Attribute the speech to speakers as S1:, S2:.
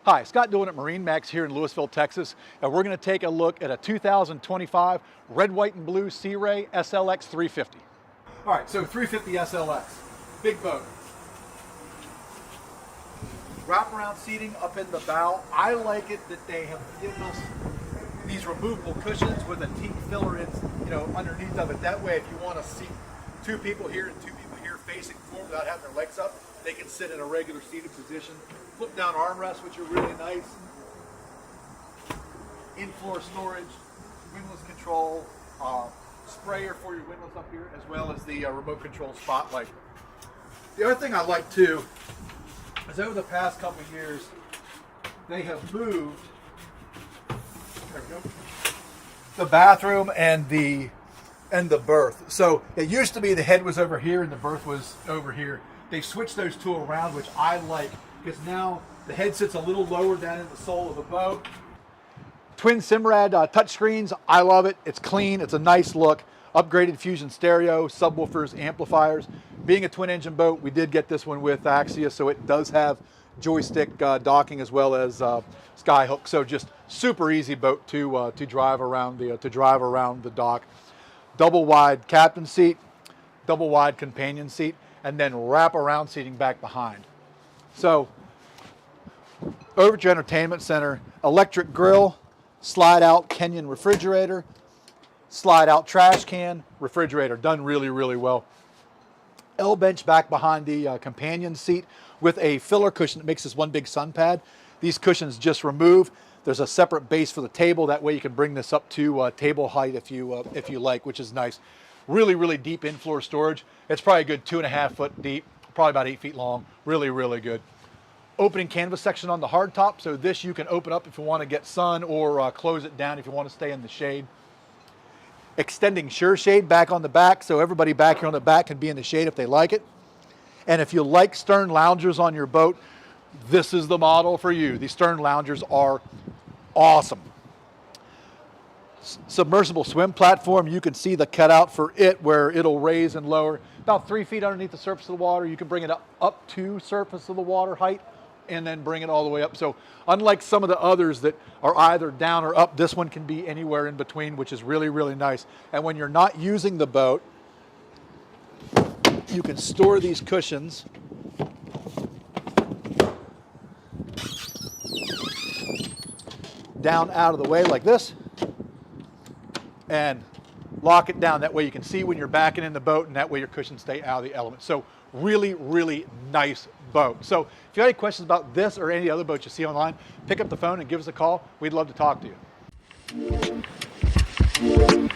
S1: Hi, Scott Doolin at MarineMax here in Lewisville, Texas, and we're going to take a look at a 2025 red, white, and blue Sea Ray SLX 350. All right, so 350 SLX, big boat. Wraparound seating up in the bow. I like it that they have given us these removable cushions with a teak filler in, underneath of it. That way, if you want to seat two people here and two people here facing forward without having their legs up, they can sit in a regular seated position. Flip down armrests, which are really nice. In-floor storage, windlass control, sprayer for your windlass up here, as well as the remote control spotlight. The other thing I like too is over the past couple of years, they have moved there we go, the bathroom and the berth. So it used to be the head was over here and the berth was over here. They switched those two around, which I like, because now the head sits a little lower down in the sole of the boat. Twin Simrad touchscreens, I love it. It's clean, it's a nice look. Upgraded Fusion stereo, subwoofers, amplifiers. Being a twin engine boat, we did get this one with Axia, so it does have joystick docking as well as skyhook. So just super easy boat to drive around the dock. Double wide captain seat, double wide companion seat, and then wrap around seating back behind. So over at your entertainment center, electric grill, slide out Kenyan refrigerator, slide out trash can, refrigerator, done really, really well. L bench back behind the companion seat with a filler cushion that makes this one big sun pad. These cushions just remove. There's a separate base for the table. That way you can bring this up to table height if you like, which is nice. Really, really deep in-floor storage. It's probably a good 2.5 foot deep, probably about 8 feet long. Really, really good. Opening canvas section on the hardtop, so this you can open up if you want to get sun or close it down if you want to stay in the shade. Extending sure shade back on the back, so everybody back here on the back can be in the shade if they like it. And if you like stern loungers on your boat, this is the model for you. These stern loungers are awesome. Submersible swim platform, you can see the cutout for it where it'll raise and lower about 3 feet underneath the surface of the water. You can bring it up to surface of the water height and then bring it all the way up. So unlike some of the others that are either down or up, this one can be anywhere in between, which is really, really nice. And when you're not using the boat, you can store these cushions down out of the way like this and lock it down. That way you can see when you're backing in the boat, and that way your cushions stay out of the element. So really, really nice boat. So if you have any questions about this or any other boat you see online, pick up the phone and give us a call. We'd love to talk to you.